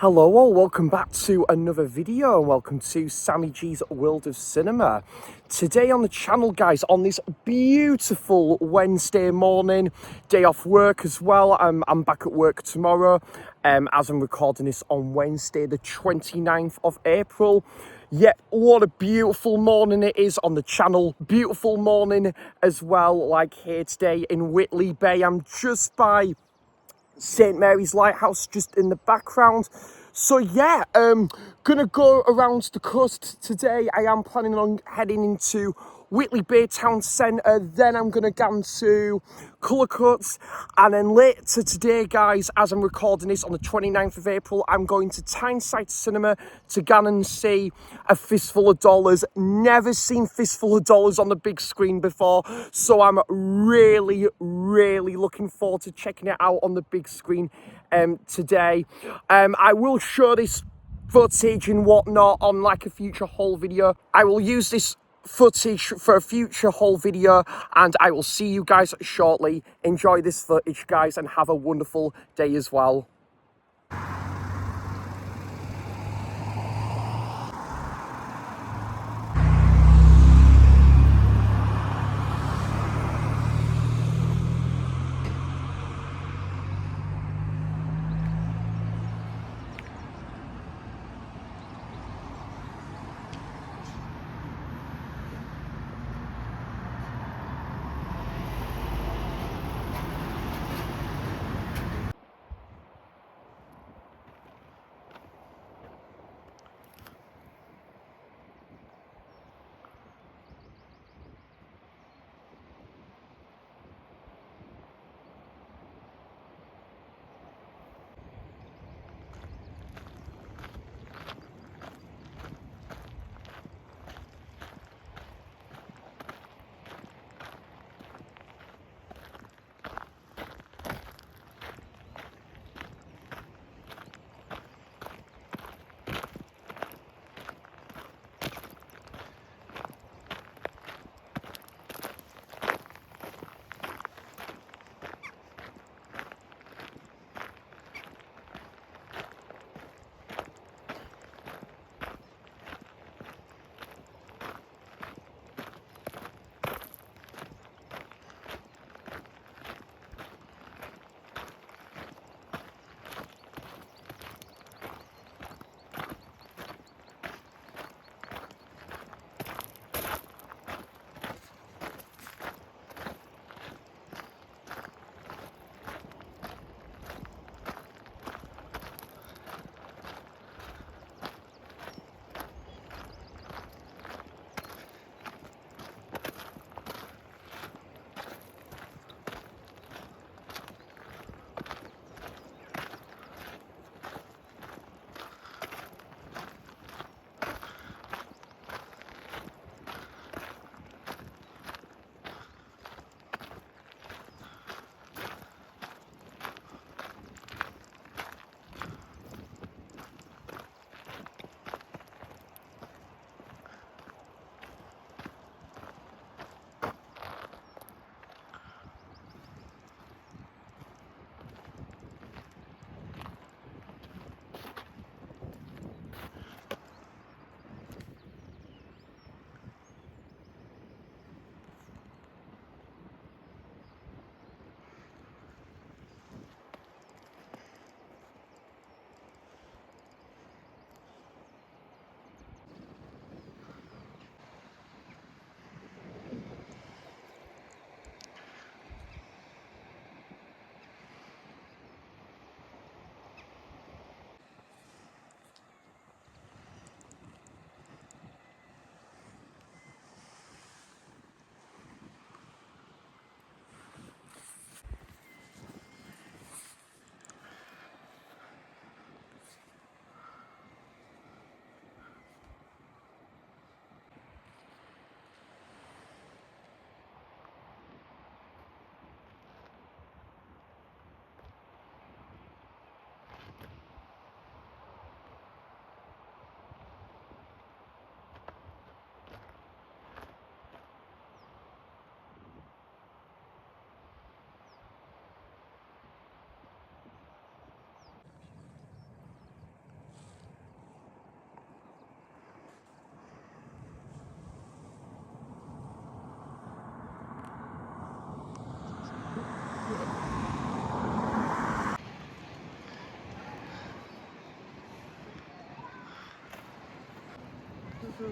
Hello all, welcome back to another video and welcome to Sammy G's World of Cinema. Today on the channel, guys, on this beautiful Wednesday morning, day off work as well. I'm back at work tomorrow as I'm recording this on Wednesday the 29th of April. Yeah, what a beautiful morning it is on the channel. Beautiful morning as well, like here today in Whitley Bay. I'm just by St Mary's Lighthouse just in the background. So yeah, gonna go around the coast today. I am planning on heading into Whitley Bay Town Centre, then I'm gonna go to Cullercuts, and then later today, guys, as I'm recording this on the 29th of April, I'm going to Tyneside Cinema to go and see A Fistful of Dollars. Never seen Fistful of Dollars on the big screen before, so I'm really looking forward to checking it out on the big screen today. I will show this footage and whatnot on like a future haul video. I will use this footage for a future haul video, and I will see you guys shortly. Enjoy this footage, guys, and have a wonderful day as well. The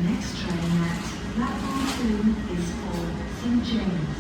next train at platform 2 is for St. James.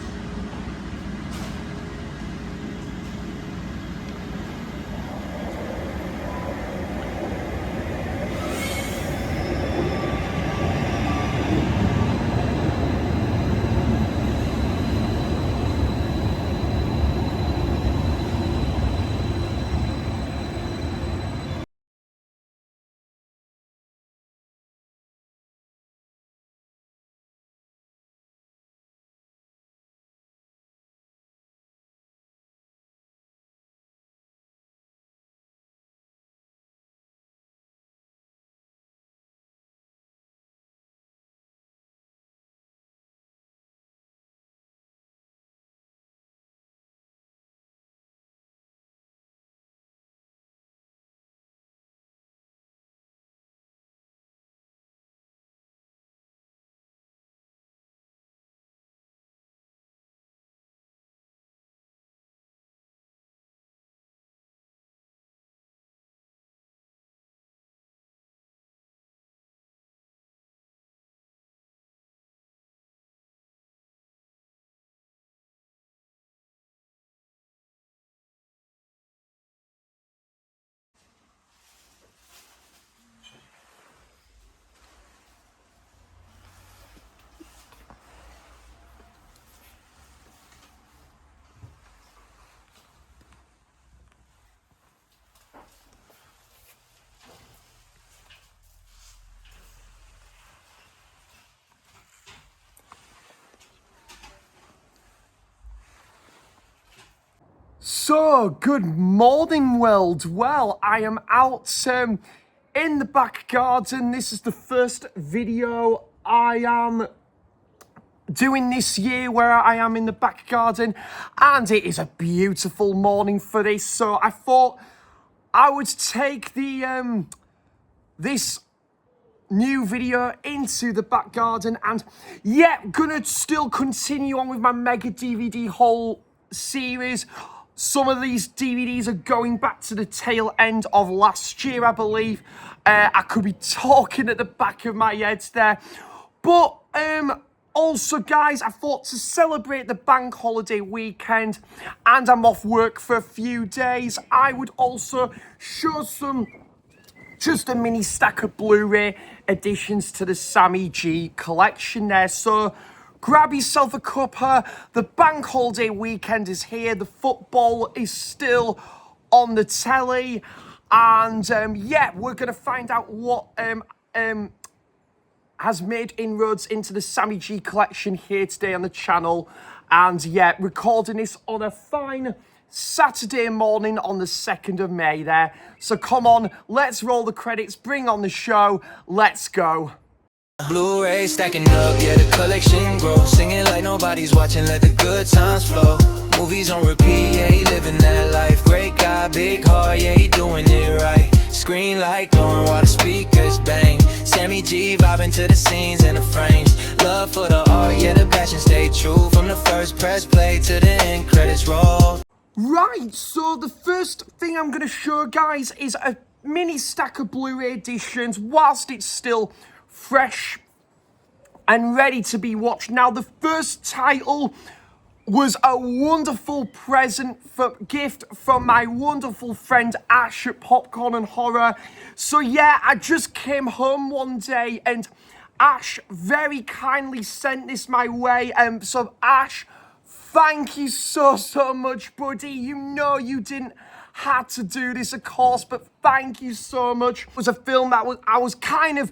So, good morning, world. Well, I am out in the back garden. This is the first video I am doing this year where I am in the back garden, and it is a beautiful morning for this. So I thought I would take the this new video into the back garden, and yeah, gonna still continue on with my mega DVD haul series. Some of these DVDs are going back to the tail end of last year, I believe. I could be talking at the back of my head there. But also, guys, I thought to celebrate the bank holiday weekend, and I'm off work for a few days, I would also show just a mini stack of Blu-ray editions to the Sammy G collection there. So grab yourself a cuppa. The bank holiday weekend is here. The football is still on the telly. And yeah, we're going to find out what has made inroads into the Sammy G collection here today on the channel. And yeah, recording this on a fine Saturday morning on the 2nd of May there. So come on, let's roll the credits, bring on the show, let's go. Blu-Ray stacking up, yeah, the collection grows. Singing like nobody's watching, let the good times flow. Movies on repeat, yeah, he living that life. Great guy, big heart, yeah, he doing it right. Screen light glowing while the speakers bang. Sammy G vibing to the scenes and the frames. Love for the art, yeah, the passion stay true. From the first press play to the end credits roll. Right, so the first thing I'm going to show, guys, is a mini stack of Blu-ray editions whilst it's still fresh and ready to be watched. Now, the first title was a wonderful gift from my wonderful friend Ash at Popcorn and Horror. So yeah, I just came home one day and Ash very kindly sent this my way. So Ash, thank you so much, buddy. You know you didn't have to do this, of course, but thank you so much. It was a film that I was kind of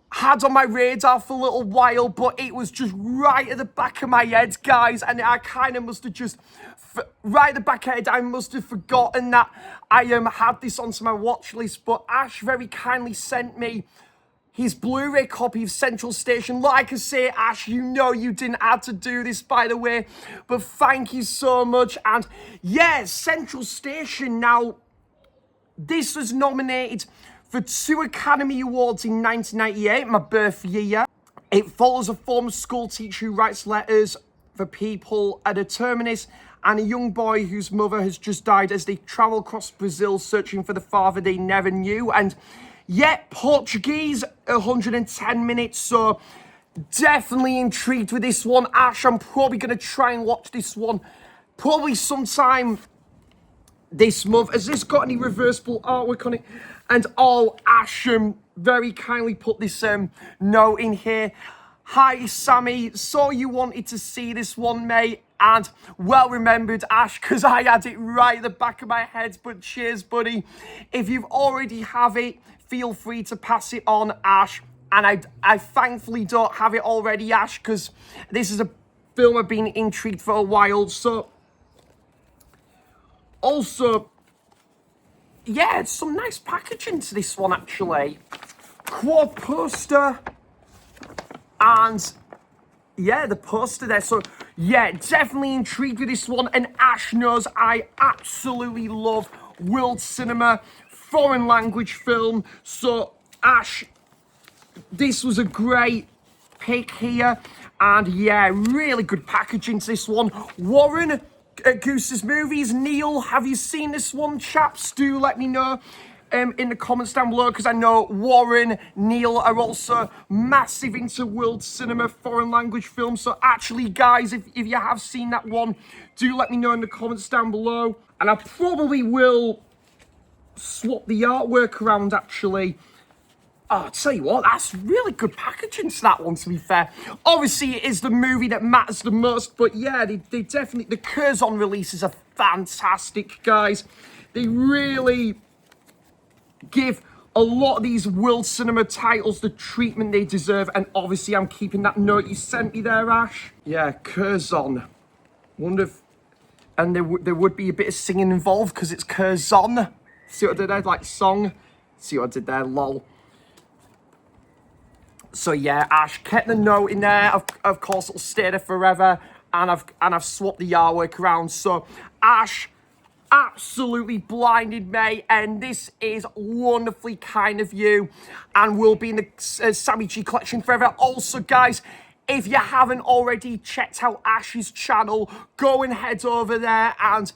had on my radar for a little while, but it was just right at the back of my head, guys, and I kind of must have just, right at the back of my head, I must have forgotten that I had this onto my watch list, but Ash very kindly sent me his Blu-ray copy of Central Station. Like I say, Ash, you know you didn't have to do this, by the way, but thank you so much. And yeah, Central Station, now, this was nominated for 2 Academy Awards in 1998, my birth year. It follows a former school teacher who writes letters for people at a terminus and a young boy whose mother has just died as they travel across Brazil searching for the father they never knew. And yet, Portuguese, 110 minutes, so definitely intrigued with this one. Ash, I'm probably going to try and watch this one probably sometime this month. Has this got any reversible artwork on it? And oh, Ash very kindly put this note in here. Hi, Sammy. Saw you wanted to see this one, mate. And well remembered, Ash, because I had it right at the back of my head. But cheers, buddy. If you've already have it, feel free to pass it on, Ash. And I thankfully don't have it already, Ash, because this is a film I've been intrigued for a while. So also, yeah, it's some nice packaging to this one, actually. Quad poster. And yeah, the poster there. So yeah, definitely intrigued with this one. And Ash knows I absolutely love world cinema, foreign language film. So Ash, this was a great pick here. And yeah, really good packaging to this one. Warren at Goose's Movies. Neil, have you seen this one, chaps? Do let me know in the comments down below, because I know Warren, Neil are also massive into world cinema, foreign language films. So actually, guys, if you have seen that one, do let me know in the comments down below. And I probably will swap the artwork around, actually. Oh, I'll tell you what, that's really good packaging to that one, to be fair. Obviously, it is the movie that matters the most, but yeah, they definitely, the Curzon releases are fantastic, guys. They really give a lot of these world cinema titles the treatment they deserve, and obviously I'm keeping that note you sent me there, Ash. Yeah, Curzon. Wonder if, and there would be a bit of singing involved, because it's Curzon. See what I did there, like song? See what I did there, lol. So yeah, Ash kept the note in there. Of course, it'll stay there forever, and I've swapped the artwork around. So Ash absolutely blinded me, and this is wonderfully kind of you, and will be in the Sammy G collection forever. Also, guys, If you haven't already checked out Ash's channel, go and head over there and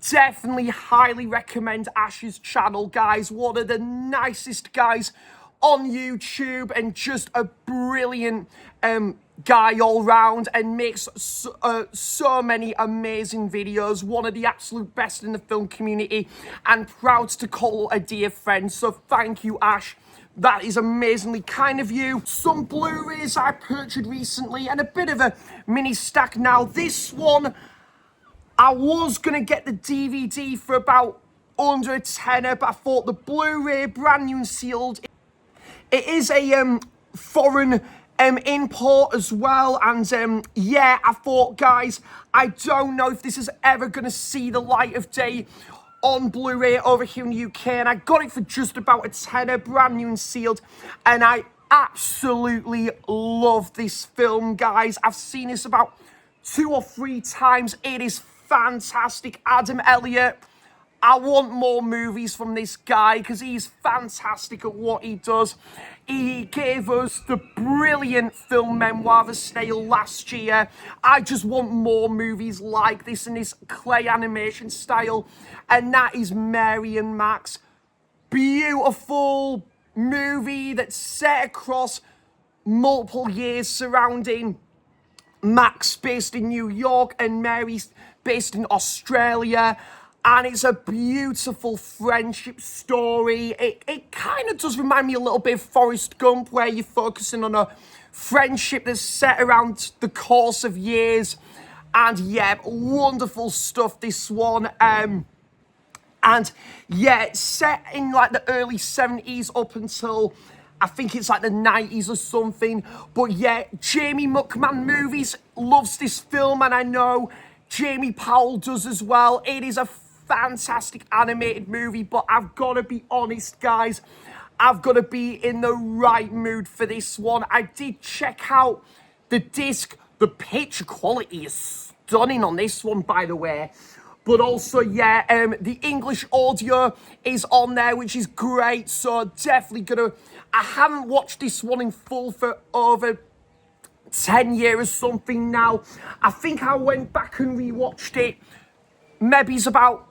definitely highly recommend Ash's channel, guys. One of the nicest guys on YouTube and just a brilliant guy all round, and makes so many amazing videos. One of the absolute best in the film community, and proud to call a dear friend. So thank you, Ash. That is amazingly kind of you. Some Blu-rays I purchased recently and a bit of a mini stack now. This one, I was going to get the DVD for about under a tenner, but I thought the Blu-ray, brand new and sealed. It is a foreign import as well, and yeah, I thought, guys, I don't know if this is ever going to see the light of day on Blu-ray over here in the UK, and I got it for just about a tenner, brand new and sealed, and I absolutely love this film, guys. I've seen this about 2 or 3 times. It is fantastic. Adam Elliott, I want more movies from this guy because he's fantastic at what he does. He gave us the brilliant film memoir, The Snail, last year. I just want more movies like this in this clay animation style. And that is Mary and Max. Beautiful movie that's set across multiple years surrounding Max based in New York and Mary's based in Australia. And it's a beautiful friendship story. It kind of does remind me a little bit of Forrest Gump, where you're focusing on a friendship that's set around the course of years. And yeah, wonderful stuff, this one. And yeah, it's set in like the early 70s up until I think it's like the 90s or something. But yeah, Jamie Muckman Movies loves this film, and I know Jamie Powell does as well. It is a fantastic animated movie, but I've got to be honest, guys, I've got to be in the right mood for this one. I did check out the disc. The picture quality is stunning on this one, by the way. But also, yeah, the English audio is on there, which is great. So definitely gonna, I haven't watched this one in full for over 10 years or something now. I think I went back and rewatched it maybe it's about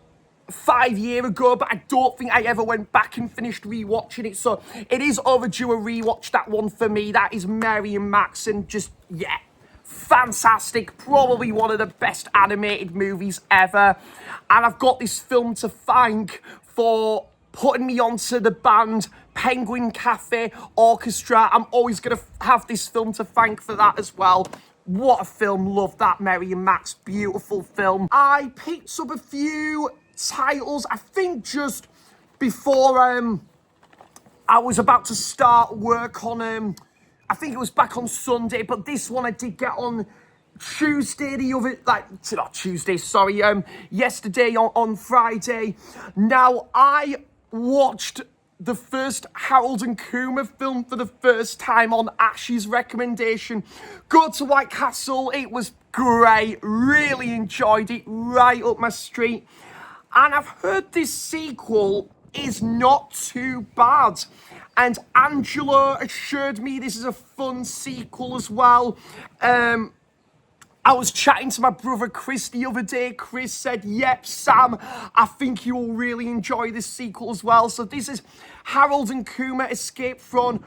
5 years ago, but I don't think I ever went back and finished rewatching it. So it is overdue a rewatch, that one for me. That is Mary and Max, and just, yeah, fantastic. Probably one of the best animated movies ever. And I've got this film to thank for putting me onto the band Penguin Cafe Orchestra. I'm always going to have this film to thank for that as well. What a film. Love that, Mary and Max. Beautiful film. I picked up a few titles, I think just before I was about to start work on, I think it was back on Sunday, but this one I did get on Tuesday, not Tuesday, sorry, yesterday on Friday. Now, I watched the first Harold and Kumar film for the first time on Ash's recommendation. Go to White Castle, it was great, really enjoyed it, right up my street. And I've heard this sequel is not too bad. And Angela assured me this is a fun sequel as well. I was chatting to my brother Chris the other day. Chris said, yep, Sam, I think you will really enjoy this sequel as well. So this is Harold and Kumar Escape from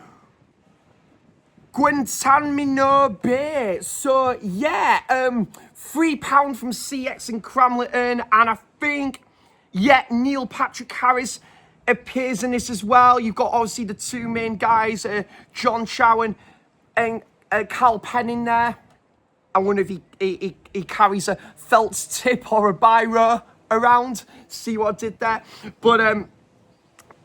Guantanamo Bay. So yeah, £3 from CX in Cramlington. And I think, yeah, Neil Patrick Harris appears in this as well. You've got obviously the 2 main guys, John Chowan and Carl Penn in there. I wonder if he carries a felt tip or a biro around. See what I did there? But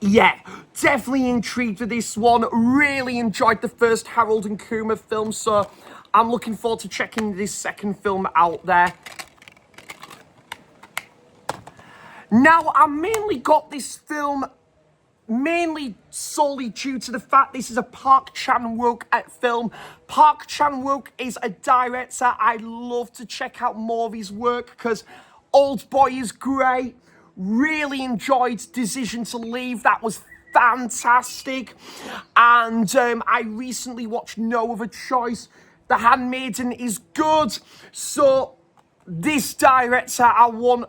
yeah, definitely intrigued with this one. Really enjoyed the first Harold and Kumar film, so I'm looking forward to checking this second film out there. Now, I mainly got this film mainly solely due to the fact this is a Park Chan-wook film. Park Chan-wook is a director I love to check out more of his work because Old Boy is great. Really enjoyed Decision to Leave. That was fantastic. And I recently watched No Other Choice. The Handmaiden is good. So this director, I want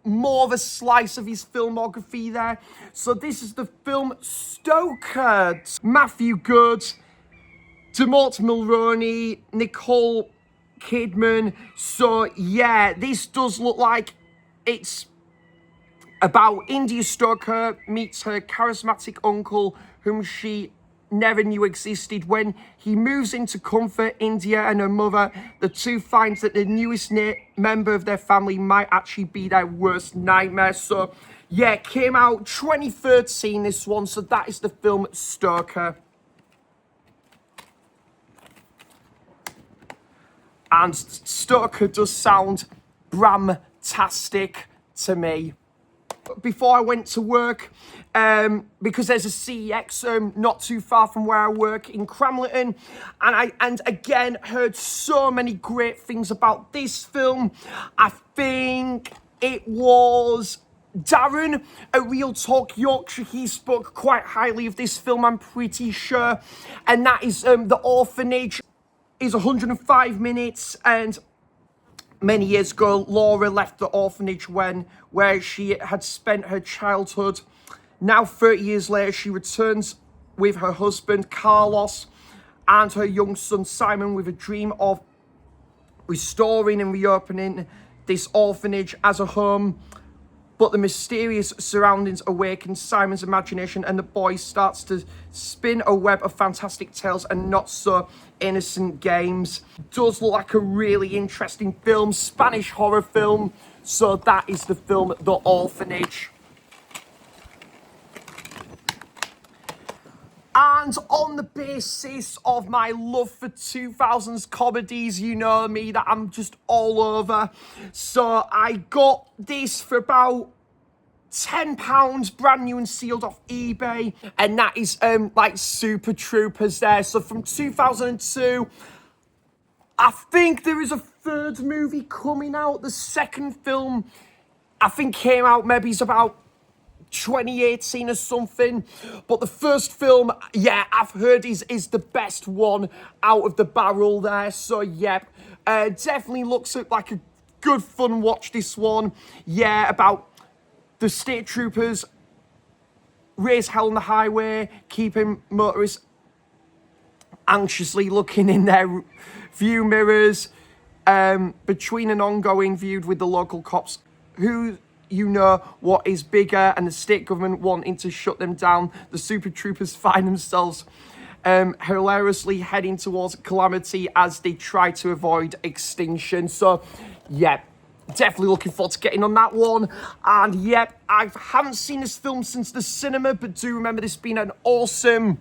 more of a slice of his filmography there. So this is the film Stoker. Matthew Good, Dermot Mulroney, Nicole Kidman. So yeah, this does look like it's about India Stoker meets her charismatic uncle, whom she never knew existed. When he moves in to comfort India and her mother, the two find that the newest member of their family might actually be their worst nightmare. So yeah, it came out 2013, this one. So that is the film Stoker. And Stoker does sound Bram-tastic to me. Before I went to work, because there's a CEX not too far from where I work in Cramlington, and again heard so many great things about this film. I think it was Darren, a Real Talk Yorkshire, he spoke quite highly of this film, I'm pretty sure, and that is The Orphanage. Is 105 minutes, and many years ago, Laura left the orphanage where she had spent her childhood. Now, 30 years later, she returns with her husband, Carlos, and her young son, Simon, with a dream of restoring and reopening this orphanage as a home. But the mysterious surroundings awaken Simon's imagination, and the boy starts to spin a web of fantastic tales and not so innocent games. Does look like a really interesting film, Spanish horror film. So that is the film The Orphanage. And on the basis of my love for 2000s comedies, you know me, that I'm just all over. So I got this for about £10, brand new and sealed off eBay. And that is like Super Troopers there. So from 2002, I think there is a third movie coming out. The second film, I think, came out maybe it's about 2018 or something. But the first film, yeah, I've heard is the best one out of the barrel there. So yeah, definitely looks like a good fun watch, this one. Yeah, about the state troopers raise hell on the highway, keeping motorists anxiously looking in their view mirrors, between an ongoing feud with the local cops, who, you know, what is bigger, and the state government wanting to shut them down. The super troopers find themselves hilariously heading towards calamity as they try to avoid extinction. So yeah, definitely looking forward to getting on that one. And yep, I haven't seen this film since the cinema, but do remember this being an awesome,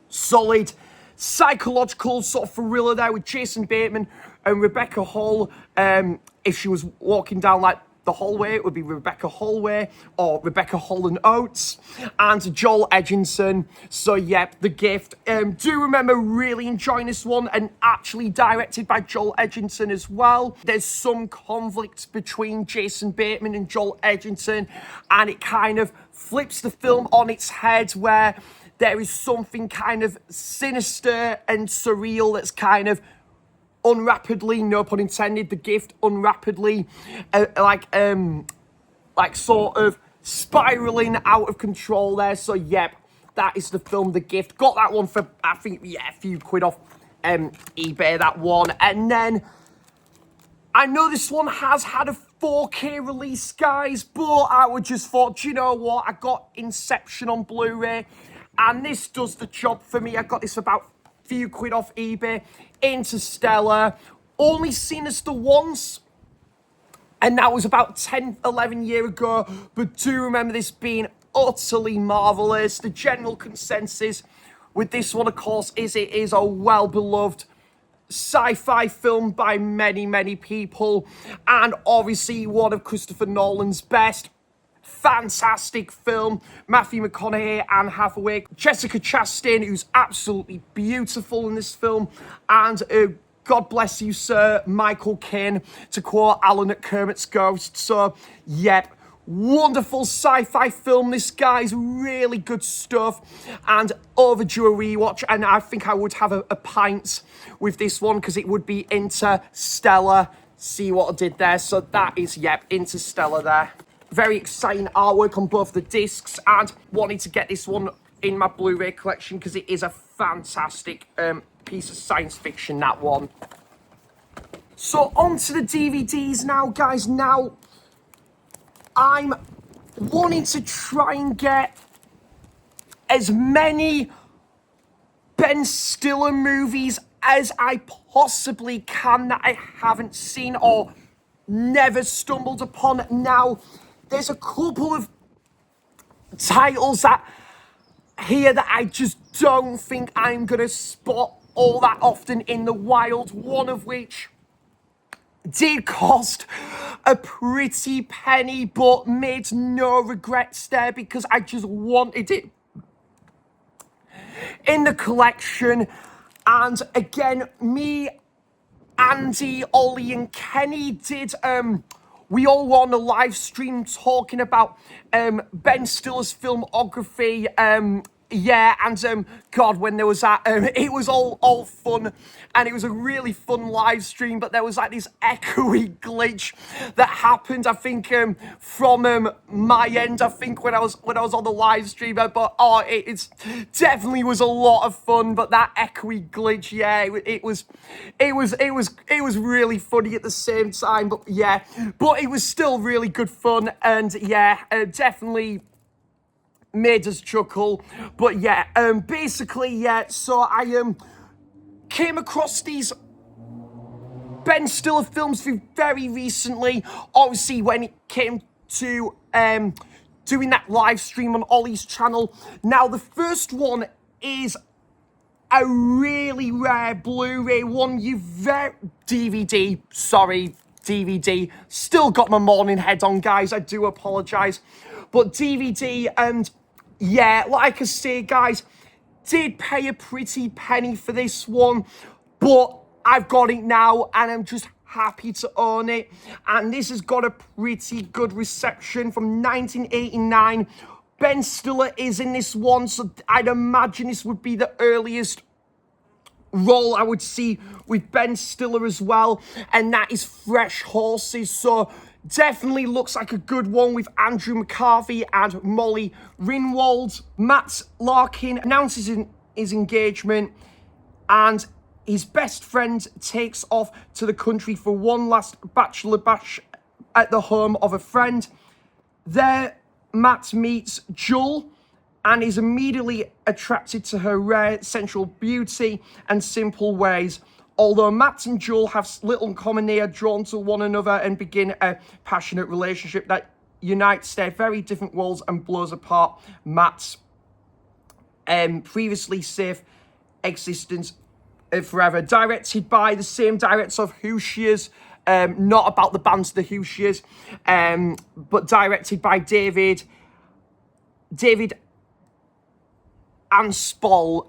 solid, psychological sort of thriller there with Jason Bateman and Rebecca Hall. If she was walking down like the hallway, it would be Rebecca Hallway or Rebecca Hall and Oates, and Joel Edgerton. So yep, The Gift. Do remember really enjoying this one, and actually directed by Joel Edgerton as well. There's some conflict between Jason Bateman and Joel Edgerton, and it kind of flips the film on its head, where there is something kind of sinister and surreal that's kind of unrapidly, no pun intended, The Gift, unrapidly, like sort of spiraling out of control there. So yep, that is the film The Gift. Got that one for, I think, yeah, a few quid off eBay, that one. And then I know this one has had a 4K release, guys, but I would just thought, do you know what? I got Inception on Blu-ray, and this does the job for me. I got this for about a few quid off eBay. Interstellar, only seen this the once, and that was about 10, 11 years ago, but do remember this being utterly marvellous. The general consensus with this one, of course, is it is a well-beloved sci-fi film by many, many people, and obviously one of Christopher Nolan's best. Fantastic film. Matthew McConaughey, Anne Hathaway, Jessica Chastain, who's absolutely beautiful in this film, and God bless you, sir, Michael Caine, to quote Alan at Kermit's Ghost. So, yep, Wonderful sci-fi film. This guy's really good stuff and overdue a rewatch. And I think I would have a pint with this one because it would be Interstellar. See what I did there? So that is, yep, Interstellar there. Very exciting artwork on both the discs, and wanted to get this one in my Blu-ray collection because it is a fantastic piece of science fiction, that one. So on to the DVDs now, guys. Now, I'm wanting to try and get as many Ben Stiller movies as I possibly can that I haven't seen or never stumbled upon. Now, there's a couple of titles here that I just don't think I'm going to spot all that often in the wild, one of which did cost a pretty penny, but made no regrets there because I just wanted it in the collection. And again, me, Andy, Ollie and Kenny did, we all were on a live stream talking about Ben Stiller's filmography. Yeah, and God, when there was that, it was all fun, and it was a really fun live stream. But there was like this echoey glitch that happened. I think from my end. I think when I was on the live stream, but it's definitely was a lot of fun. But that echoey glitch, yeah, it was really funny at the same time. But yeah, but it was still really good fun, and yeah, definitely made us chuckle. But yeah, basically, yeah, so I came across these Ben Stiller films very recently, obviously when it came to doing that live stream on Ollie's channel. Now, the first one is a really rare Blu-ray one. DVD, still got my morning head on, guys, I do apologise. But DVD, and yeah, like I say, guys, did pay a pretty penny for this one, but I've got it now, and I'm just happy to own it. And this has got a pretty good reception from 1989. Ben Stiller is in this one, so I'd imagine this would be the earliest role I would see with Ben Stiller as well, and that is Fresh Horses. So definitely looks like a good one with Andrew McCarthy and Molly Ringwald. Matt Larkin announces his engagement, and his best friend takes off to the country for one last bachelor bash at the home of a friend. There, Matt meets Jewel and is immediately attracted to her rare sensual beauty and simple ways. Although Matt and Jewel have little in common, they are drawn to one another and begin a passionate relationship that unites their very different worlds and blows apart Matt's previously safe existence forever. Directed by the same director of Hoosiers, not about the band The Hoosiers, but directed by David Spall,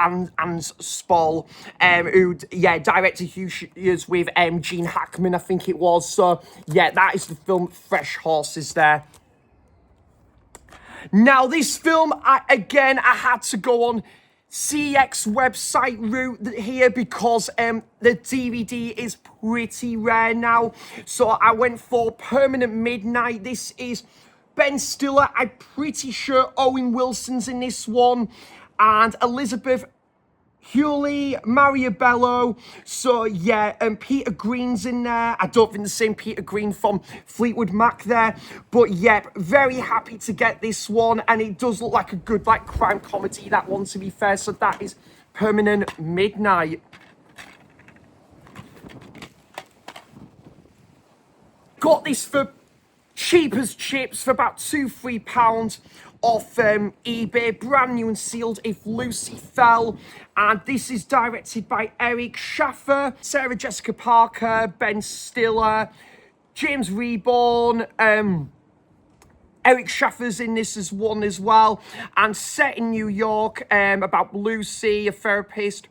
who, yeah, directed Hoosiers with Gene Hackman, I think it was. So, yeah, that is the film Fresh Horses there. Now, this film, I had to go on CX website route here because the DVD is pretty rare now. So I went for Permanent Midnight. This is Ben Stiller. I'm pretty sure Owen Wilson's in this one, and Elizabeth Hewley, Maria Bello. So yeah, Peter Green's in there. I don't think the same Peter Green from Fleetwood Mac there. But yeah, very happy to get this one. And it does look like a good crime comedy, that one, to be fair. So that is Permanent Midnight. Got this for cheap as chips for about £2-3 off eBay, brand new and sealed, If Lucy Fell. And this is directed by Eric Schaffer, Sarah Jessica Parker, Ben Stiller, James Reborn. Eric Schaffer's in this as one as well, and set in New York, about Lucy, a therapist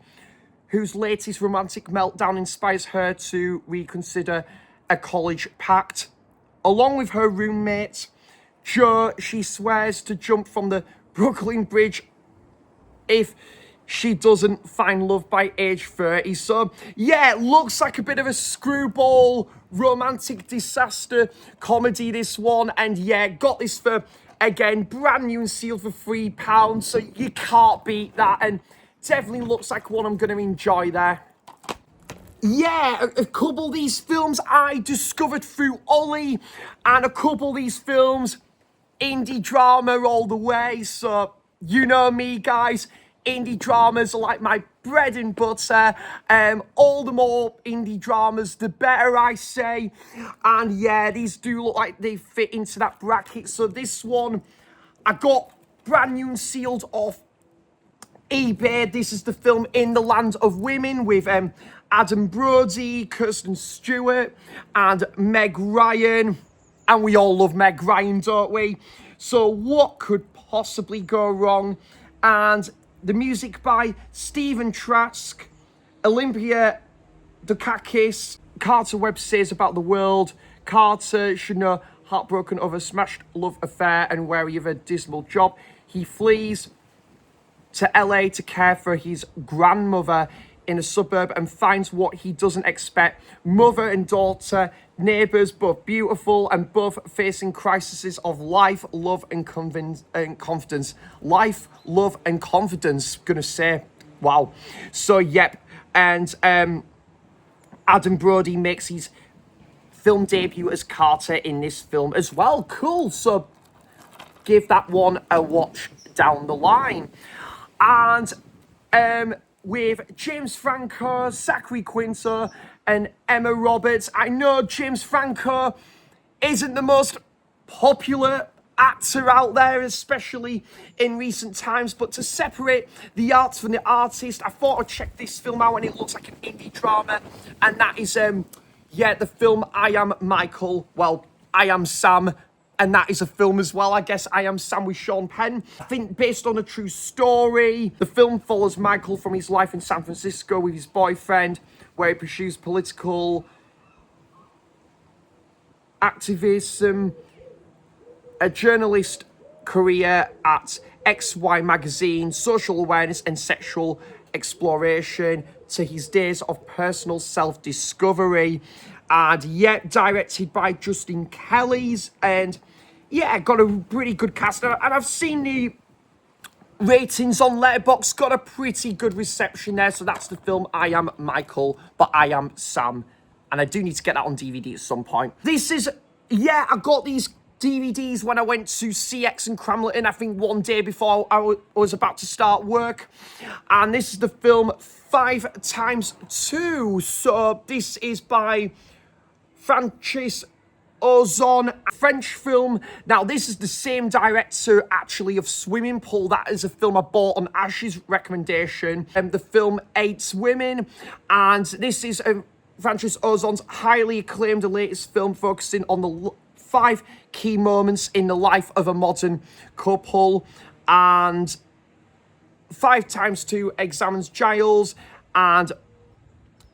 whose latest romantic meltdown inspires her to reconsider a college pact. Along with her roommates, Jo, she swears to jump from the Brooklyn Bridge if she doesn't find love by age 30. So, yeah, it looks like a bit of a screwball romantic disaster comedy, this one. And yeah, got this for, again, brand new and sealed for £3. So you can't beat that. And definitely looks like one I'm going to enjoy there. Yeah, a couple of these films I discovered through Ollie, and a couple of these films, indie drama all the way. So, you know me, guys. Indie dramas are like my bread and butter. All the more indie dramas, the better, I say. And yeah, these do look like they fit into that bracket. So this one, I got brand new and sealed off eBay. This is the film In the Land of Women with Adam Brody, Kirsten Stewart, and Meg Ryan. And we all love Meg Ryan, don't we? So what could possibly go wrong? And the music by Stephen Trask, Olympia Dukakis. Carter Webb says about the world, Carter should know heartbroken of a smashed love affair and wary of a dismal job. He flees to LA to care for his grandmother in a suburb and finds what he doesn't expect. Mother and daughter, neighbours, both beautiful and both facing crises of life, love and confidence. Life, love and confidence, gonna say. Wow. So, yep. And Adam Brody makes his film debut as Carter in this film as well. Cool. So, give that one a watch down the line. And with James Franco, Zachary Quinto, and Emma Roberts. I know James Franco isn't the most popular actor out there, especially in recent times, but to separate the arts from the artist, I thought I'd check this film out, and it looks like an indie drama, and that is, yeah, the film I Am Michael, well, I Am Sam, and that is a film as well, I guess. I Am Sam with Sean Penn. I think based on a true story. The film follows Michael from his life in San Francisco with his boyfriend, where he pursues political activism, a journalist career at XY magazine, social awareness and sexual exploration, to his days of personal self-discovery. And yet directed by Justin Kelly's, and yeah, got a pretty good cast. And I've seen the ratings on Letterboxd, got a pretty good reception there. So that's the film I Am Michael, but I Am Sam. And I do need to get that on DVD at some point. This is, yeah, I got these DVDs when I went to CX in Cramlington, I think one day before I was about to start work. And this is the film 5x2. So this is by Francis Ozon, French film. Now, this is the same director, actually, of Swimming Pool. That is a film I bought on Ash's recommendation. The film Eight Women. And this is Francis Ozon's highly acclaimed latest film, focusing on the 5 key moments in the life of a modern couple. And 5x2 examines Giles and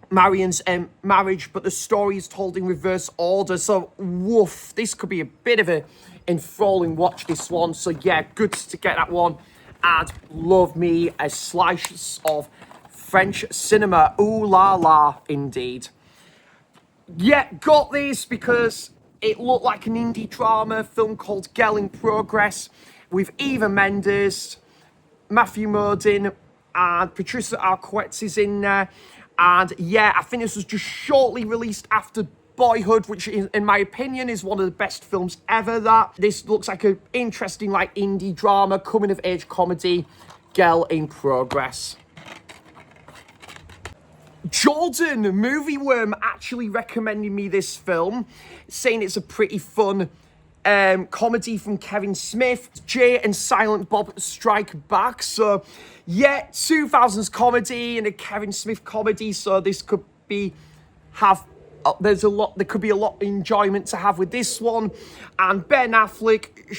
Marion's marriage, but the story is told in reverse order. So, woof, this could be a bit of a enthralling watch, this one. So, yeah, good to get that one. And love me a slice of French cinema. Ooh la la, indeed. Yeah, got this because it looked like an indie drama film called Girl in Progress with Eva Mendes, Matthew Modine, and Patricia Arquette is in there. And yeah, I think this was just shortly released after Boyhood, which in my opinion is one of the best films ever. That this looks like an interesting, like, indie drama, coming of age comedy, Girl in Progress. Jordan, Movie Worm, actually recommended me this film, saying it's a pretty fun comedy from Kevin Smith. Jay and Silent Bob Strike Back. So, yeah, 2000s comedy and a Kevin Smith comedy. So this could be there could be a lot of enjoyment to have with this one. And Ben Affleck,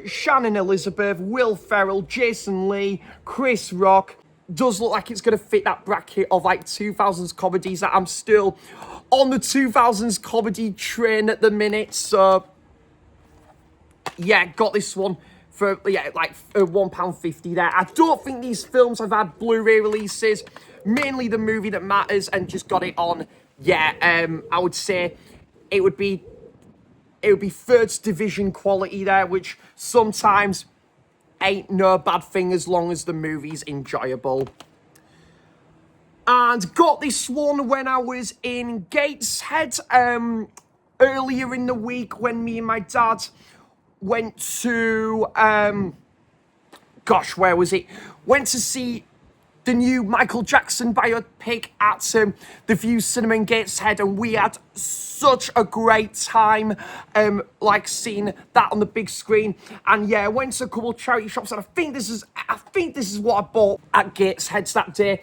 Shannon Elizabeth, Will Ferrell, Jason Lee, Chris Rock. Does look like it's going to fit that bracket of like 2000s comedies that I'm still on the 2000s comedy train at the minute. So yeah, got this one for, yeah, like £1.50 there. I don't think these films have had Blu-ray releases, mainly the movie that matters, and just got it on, yeah, I would say it would be third division quality there, which sometimes ain't no bad thing as long as the movie's enjoyable. And got this one when I was in Gateshead earlier in the week when me and my dad went to, gosh, where was it? Went to see the new Michael Jackson biopic at the View Cinema in Gateshead, and we had such a great time, like seeing that on the big screen. And yeah, I went to a couple of charity shops, and I think this is what I bought at Gateshead that day.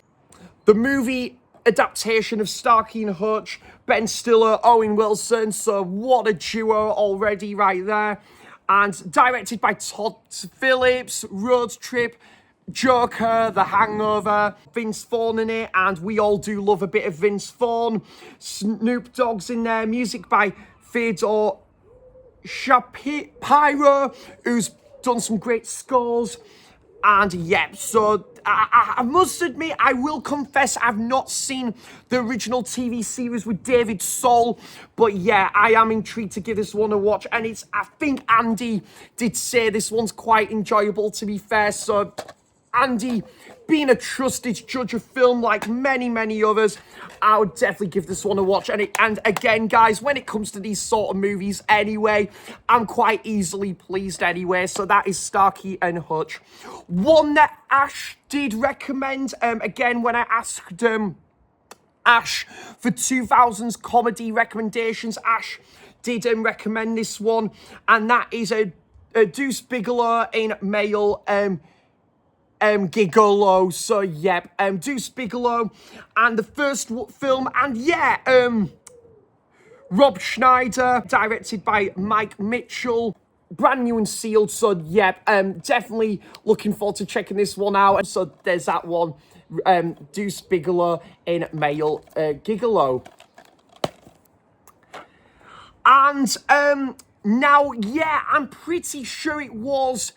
The movie adaptation of Starkey and Hutch, Ben Stiller, Owen Wilson, so what a duo already right there. And directed by Todd Phillips, Road Trip, Joker, The Hangover, Vince Vaughn in it, and we all do love a bit of Vince Vaughn. Snoop Dogg's in there, music by Fedor Shapiro, who's done some great scores. And yeah, so I must admit, I will confess, I've not seen the original TV series with David Soul, but yeah, I am intrigued to give this one a watch. And I think Andy did say this one's quite enjoyable, to be fair. So Andy, being a trusted judge of film like many, many others, I would definitely give this one a watch. And again, guys, when it comes to these sort of movies anyway, I'm quite easily pleased anyway. So that is Starkey and Hutch. One that Ash did recommend, again, when I asked Ash for 2000s comedy recommendations, Ash did recommend this one, and that is a Deuce Bigalow in male Gigolo. So yep, Deuce Bigalow, and the first film, and yeah, Rob Schneider, directed by Mike Mitchell, brand new and sealed. So yep, definitely looking forward to checking this one out. So there's that one, Deuce Bigalow in male Gigolo. And now, yeah, I'm pretty sure it was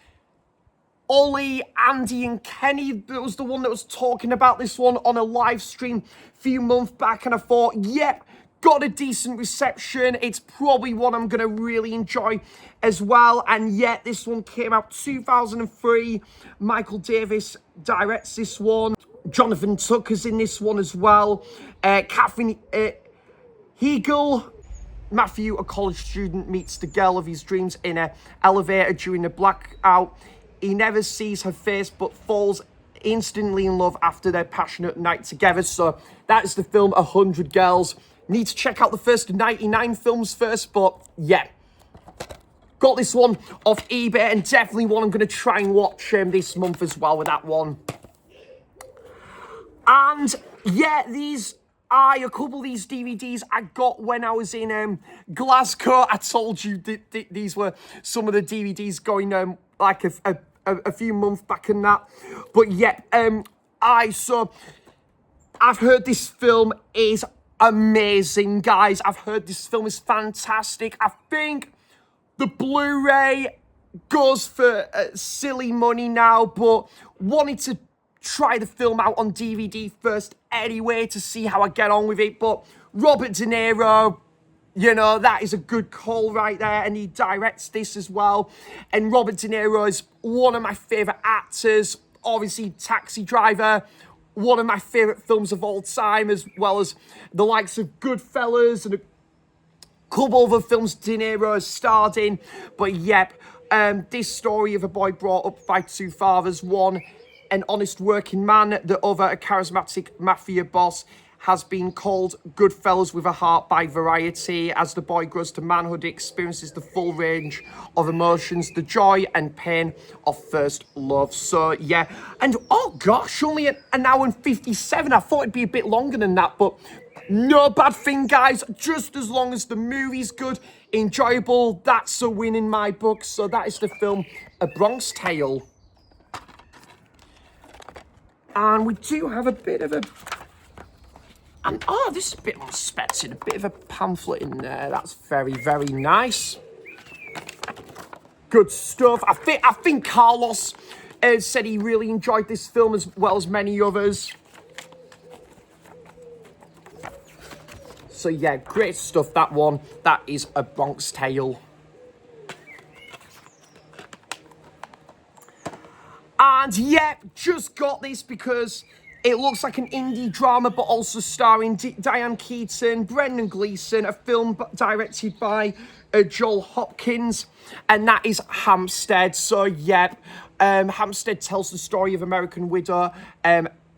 Ollie, Andy and Kenny that was the one that was talking about this one on a live stream a few months back, and I thought, yep, got a decent reception. It's probably one I'm going to really enjoy as well. And yet, this one came out 2003. Michael Davis directs this one. Jonathan Tucker's in this one as well. Catherine Hegel. Matthew, a college student, meets the girl of his dreams in an elevator during the blackout. He never sees her face, but falls instantly in love after their passionate night together. So that is the film 100 Girls. Need to check out the first 99 films first, but yeah. Got this one off eBay, and definitely one I'm going to try and watch this month as well with that one. And yeah, a couple of these DVDs I got when I was in Glasgow. I told you these were some of the DVDs going like a few months back and that. But yeah, I've heard this film is amazing, guys. I've heard this film is fantastic. I think the Blu-ray goes for silly money now, but wanted to try the film out on DVD first anyway to see how I get on with it. But Robert De Niro, you know, that is a good call right there, and he directs this as well. And Robert De Niro is one of my favourite actors. Obviously, Taxi Driver, one of my favourite films of all time, as well as the likes of Goodfellas and a couple other films De Niro has starred in. But yep, this story of a boy brought up by two fathers, one an honest working man, the other a charismatic mafia boss, has been called Goodfellas with a heart by Variety. As the boy grows to manhood, he experiences the full range of emotions, the joy and pain of first love. So yeah, and oh gosh, only an hour and 57. I thought it'd be a bit longer than that, but no bad thing, guys. Just as long as the movie's good, enjoyable, that's a win in my book. So that is the film A Bronx Tale. And we do have a bit of a... And, oh, this is a bit more spectated, a bit of a pamphlet in there. That's very, very nice. Good stuff. I think Carlos said he really enjoyed this film as well as many others. So yeah, great stuff, that one. That is A Bronx Tale. And yeah, just got this because it looks like an indie drama, but also starring Diane Keaton, Brendan Gleeson, a film directed by Joel Hopkins, and that is Hampstead. So yeah, Hampstead tells the story of American widow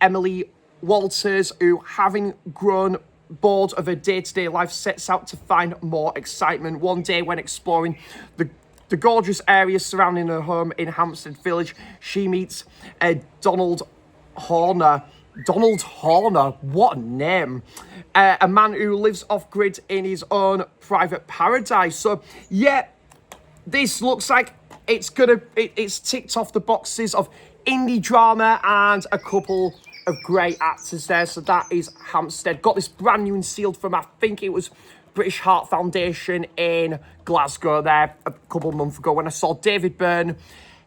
Emily Walters, who, having grown bored of her day-to-day life, sets out to find more excitement. One day, when exploring the gorgeous area surrounding her home in Hampstead Village, she meets Donald Horner. Donald Horner, what a name. A man who lives off-grid in his own private paradise. So, yeah, this looks like it's ticked off the boxes of indie drama and a couple of great actors there. So that is Hampstead. Got this brand new and sealed from, I think it was British Heart Foundation in Glasgow there a couple of months ago when I saw David Byrne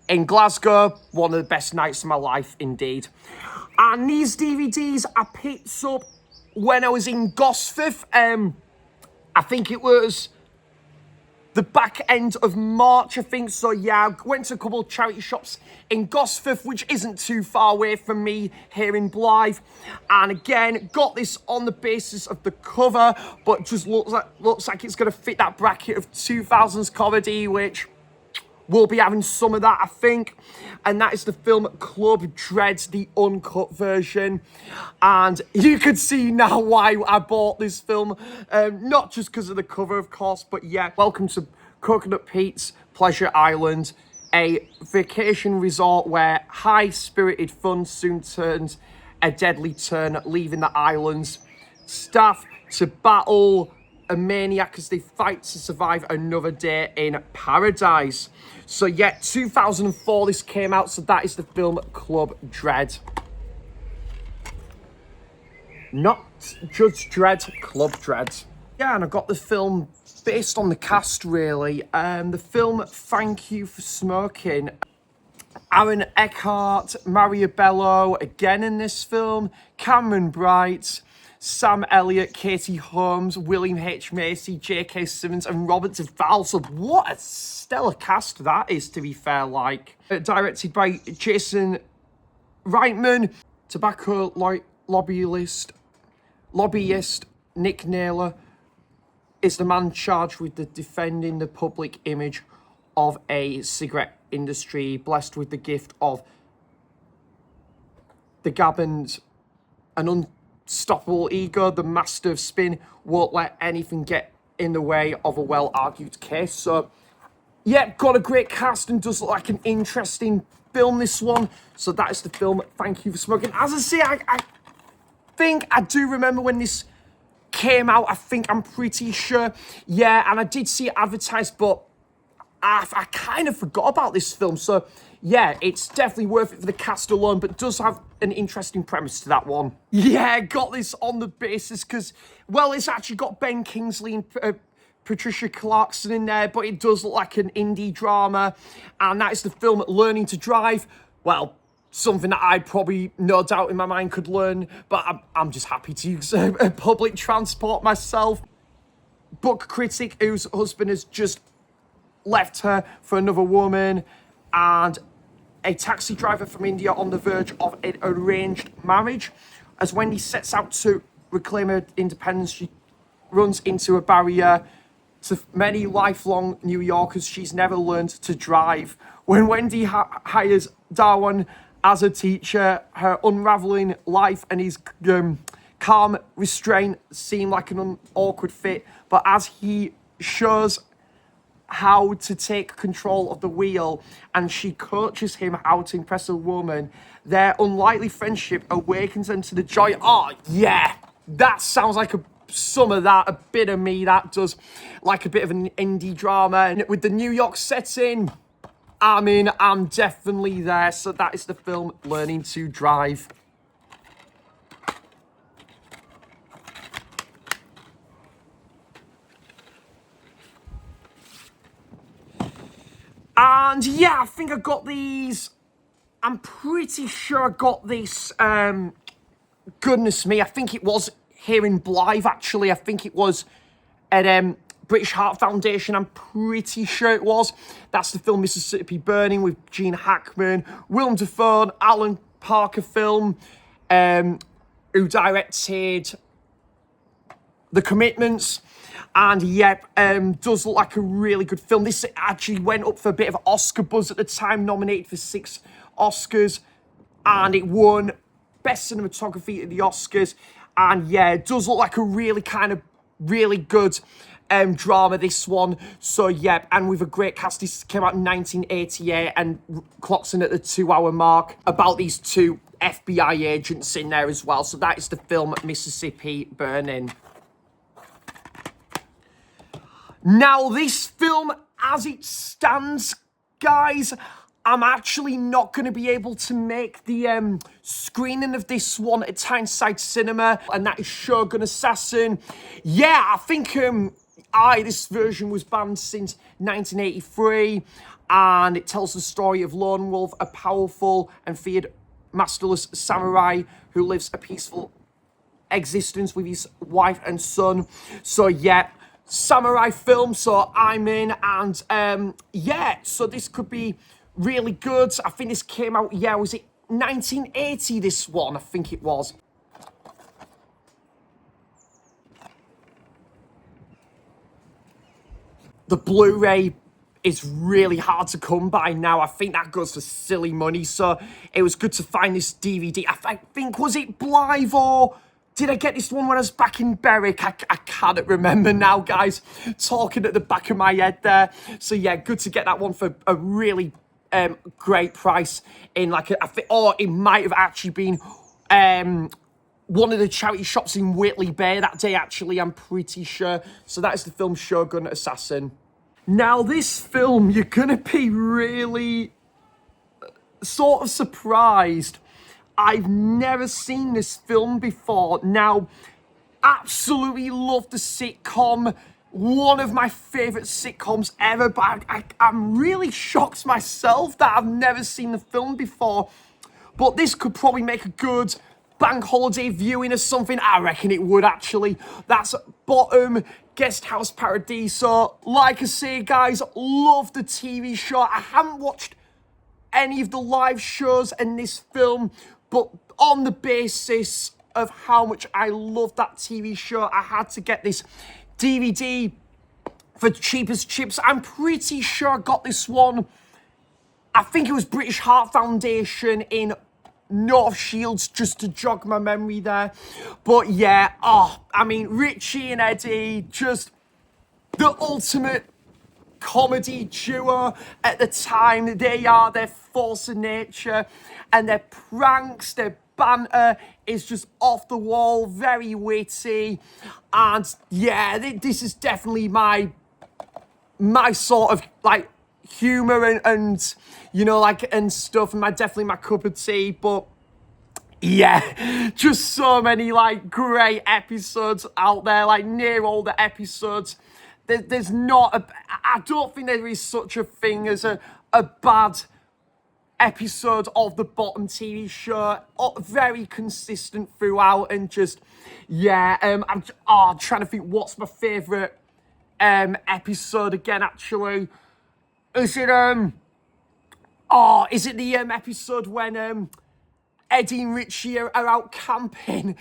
in Glasgow. One of the best nights of my life, indeed. And these DVDs I picked up when I was in Gosforth. I think it was the back end of March, I think. So yeah, I went to a couple of charity shops in Gosforth, which isn't too far away from me here in Blythe. And again, got this on the basis of the cover, but just looks like it's going to fit that bracket of 2000s comedy, which we'll be having some of that, I think. And that is the film Club Dread, the uncut version. And you can see now why I bought this film. Not just because of the cover, of course, but yeah. Welcome to Coconut Pete's Pleasure Island, a vacation resort where high-spirited fun soon turns a deadly turn, leaving the island's staff to battle a maniac as they fight to survive another day in paradise. So yeah, 2004 this came out, so that is the film Club Dread. Not Judge Dredd, Club Dread. Yeah, and I got the film based on the cast, really. The film Thank You for Smoking. Aaron Eckhart, Maria Bello, again in this film. Cameron Bright, Sam Elliott, Katie Holmes, William H. Macy, J.K. Simmons, and Robert Duvall. So what a stellar cast that is, to be fair. Like, directed by Jason Reitman, tobacco lobbyist Nick Naylor is the man charged with defending the public image of a cigarette industry blessed with the gift of the Gabon's an unstoppable ego. The master of spin won't let anything get in the way of a well-argued case. So yeah, got a great cast and does look like an interesting film, this one. So that is the film Thank You for Smoking. As I say, I think I do remember when this came out. I'm pretty sure. Yeah, and I did see it advertised, but I kind of forgot about this film. So yeah, it's definitely worth it for the cast alone, but does have an interesting premise to that one. Yeah, got this on the basis because, well, it's actually got Ben Kingsley and Patricia Clarkson in there, but it does look like an indie drama, and that is the film Learning to Drive. Well, something that I probably, no doubt in my mind, could learn, but I'm just happy to use public transport myself. Book critic whose husband has just left her for another woman, and a taxi driver from India on the verge of an arranged marriage. As Wendy sets out to reclaim her independence, she runs into a barrier. To many lifelong New Yorkers, she's never learned to drive. When Wendy hires Darwin as a teacher, her unraveling life and his calm restraint seem like an awkward fit. But as he shows how to take control of the wheel and she coaches him how to impress a woman, their unlikely friendship awakens them to the joy. Oh yeah, that sounds like some of that, a bit of me. That does like a bit of an indie drama, and with the New York setting, I'm definitely there. So that is the film Learning to Drive. And yeah, I think I got these. I'm pretty sure I got this. Goodness me, I think it was here in Blythe, actually. I think it was at British Heart Foundation. I'm pretty sure it was. That's the film Mississippi Burning with Gene Hackman, Willem Dafoe, Alan Parker film, who directed The Commitments. And yep, does look like a really good film. This actually went up for a bit of Oscar buzz at the time, nominated for 6 Oscars, and it won Best Cinematography at the Oscars. And yeah, it does look like a really really good drama, this one. So yeah, and with a great cast. This came out in 1988 and clocks in at the 2-hour mark, about these 2 FBI agents in there as well. So that is the film Mississippi Burning. Now, this film, as it stands, guys, I'm actually not going to be able to make the screening of this one at Tyneside Cinema, and that is Shogun Assassin. Yeah, I think this version was banned since 1983, and it tells the story of Lone Wolf, a powerful and feared masterless samurai who lives a peaceful existence with his wife and son. So yeah, samurai film, so I'm in. And yeah, so this could be really good. I think this came out, yeah, was it 1980, this one? I think it was. The Blu-ray is really hard to come by now. I think that goes for silly money, so it was good to find this DVD. I think, was it Blythe, or did I get this one when I was back in Berwick? I can't remember now, guys. Talking at the back of my head there. So yeah, good to get that one for a really great price in like or it might have actually been one of the charity shops in Whitley Bay that day, actually, I'm pretty sure. So that is the film Shogun Assassin. Now, this film, you're gonna be really sort of surprised. I've never seen this film before. Now, absolutely love the sitcom. One of my favourite sitcoms ever, but I'm really shocked myself that I've never seen the film before. But this could probably make a good bank holiday viewing or something. I reckon it would, actually. That's Bottom Guest House Paradiso. Like I say, guys, love the TV show. I haven't watched any of the live shows in this film, but on the basis of how much I love that TV show, I had to get this DVD for cheap as chips. I'm pretty sure I got this one, I think it was British Heart Foundation in North Shields, just to jog my memory there. But yeah, I mean, Richie and Eddie, just the ultimate comedy duo at the time. They are their force of nature, and their pranks, their banter is just off the wall, very witty. And yeah, this is definitely my sort of like humor and you know, like, and stuff, and definitely my cup of tea. But yeah, just so many like great episodes out there, like near all the episodes. There's not I don't think there is such a thing as a bad episode of the Bottom TV show. Very consistent throughout, and just, yeah, I'm trying to think what's my favourite episode again, actually. Is it is it the episode when Eddie and Richie are out camping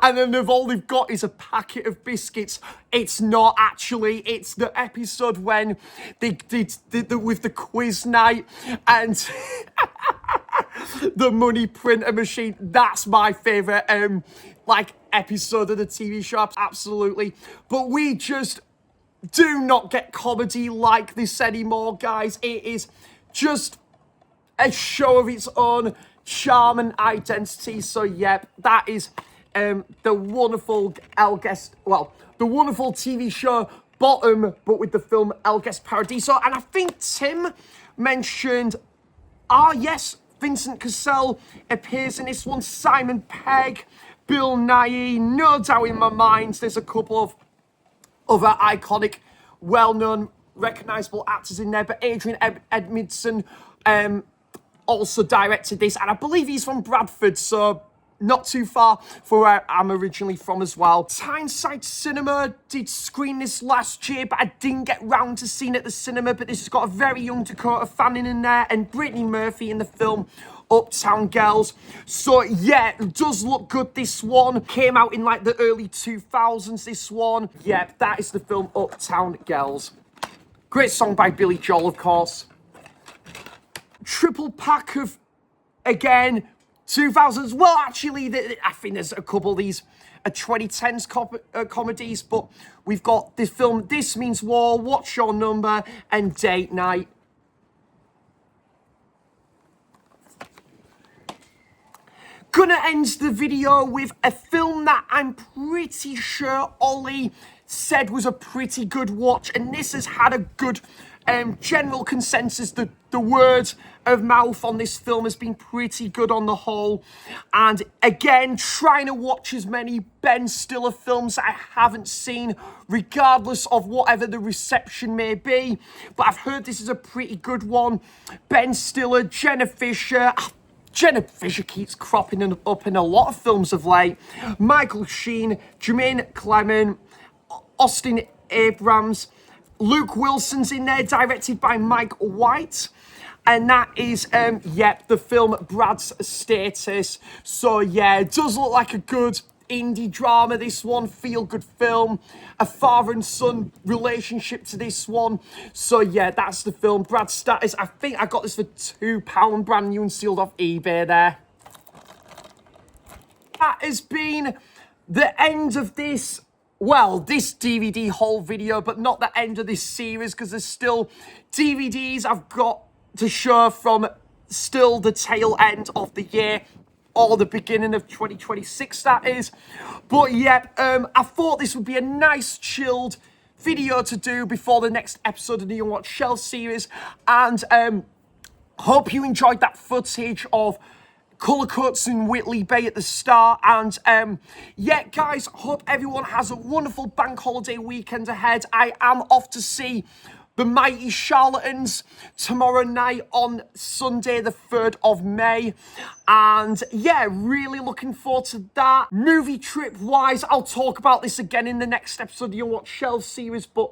and then all they've got is a packet of biscuits? It's not, actually. It's the episode when they did with the quiz night and the money printer machine. That's my favourite like episode of the TV show, absolutely. But we just do not get comedy like this anymore, guys. It is just a show of its own charm and identity. So yep, that is the wonderful the wonderful TV show Bottom, but with the film El Guest Paradiso. And I think Tim mentioned, yes, Vincent Cassel appears in this one, Simon Pegg, Bill Nighy, no doubt in my mind there's a couple of other iconic, well-known recognisable actors in there, but Adrian Edmondson also directed this, and I believe he's from Bradford, so not too far from where I'm originally from as well. Tyneside Cinema did screen this last year, but I didn't get round to seeing it at the cinema, but this has got a very young Dakota Fanning in there, and Brittany Murphy in the film Uptown Girls. So yeah, it does look good, this one. Came out in like the early 2000s, this one. Yeah, that is the film Uptown Girls. Great song by Billy Joel, of course. Triple pack of, again, 2000s. Well, actually, I think there's a couple of these 2010s comedies, but we've got this film, This Means War, What's Your Number, and Date Night. Gonna end the video with a film that I'm pretty sure Ollie said was a pretty good watch, and this has had a good general consensus. The word of mouth on this film has been pretty good on the whole, and again, trying to watch as many Ben Stiller films that I haven't seen, regardless of whatever the reception may be, but I've heard this is a pretty good one. Ben Stiller, Jenna Fisher. Jenna Fisher keeps cropping up in a lot of films of late. Michael Sheen, Jermaine Clement, Austin Abrams, Luke Wilson's in there, directed by Mike White. And that is, the film Brad's Status. So yeah, it does look like a good indie drama, this one, feel-good film, a father and son relationship to this one. So yeah, that's the film, Brad's Status. I think I got this for £2, brand new and sealed off eBay there. That has been the end of this, well, this DVD haul video, but not the end of this series, because there's still DVDs I've got to show from still the tail end of the year, or the beginning of 2026, that is. But yeah, I thought this would be a nice chilled video to do before the next episode of the Young Watch Shelf series, and hope you enjoyed that footage of colour cuts in Whitley Bay at the start. And yeah, guys, hope everyone has a wonderful bank holiday weekend ahead. I am off to see the Mighty Charlatans tomorrow night on Sunday, the 3rd of May. And yeah, really looking forward to that. Movie trip wise, I'll talk about this again in the next episode of the Young Watch Shelf series, but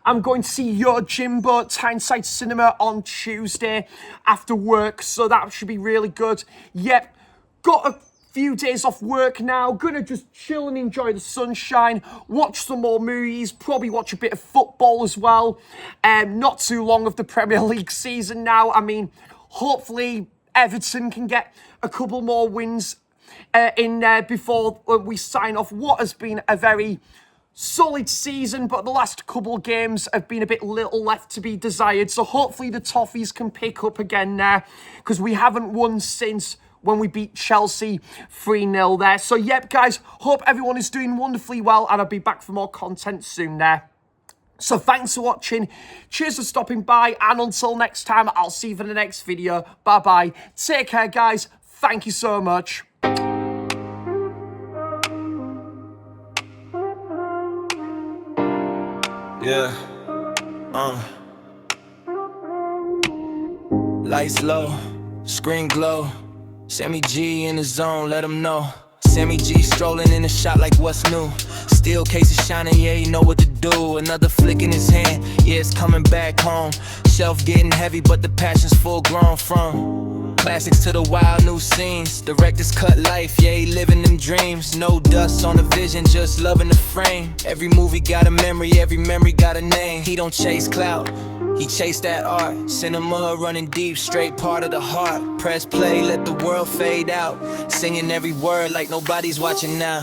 I'm going to see Yo Jimbo at Tyneside Cinema on Tuesday after work, so that should be really good. Yep, got a few days off work now, gonna just chill and enjoy the sunshine, watch some more movies, probably watch a bit of football as well. Not too long of the Premier League season now. I mean, hopefully Everton can get a couple more wins in there before we sign off what has been a very solid season, but the last couple of games have been a bit little left to be desired. So hopefully the Toffees can pick up again there, because we haven't won since when we beat Chelsea 3-0 there. So yep, guys, hope everyone is doing wonderfully well, and I'll be back for more content soon there. So thanks for watching, cheers for stopping by, and until next time, I'll see you for the next video. Bye bye, take care guys, thank you so much. Yeah, lights low, screen glow, Sammy G in the zone, let him know. Sammy G strolling in the shot like what's new. Steel cases shining, yeah, you know what to do. Another flick in his hand, yeah, it's coming back home. Shelf getting heavy, but the passion's full grown from classics to the wild new scenes. Director's cut life, yeah, he living them dreams. No dust on the vision, just loving the frame. Every movie got a memory, every memory got a name. He don't chase clout, he chased that art. Cinema running deep, straight part of the heart. Press play, let the world fade out. Singing every word like nobody's watching now.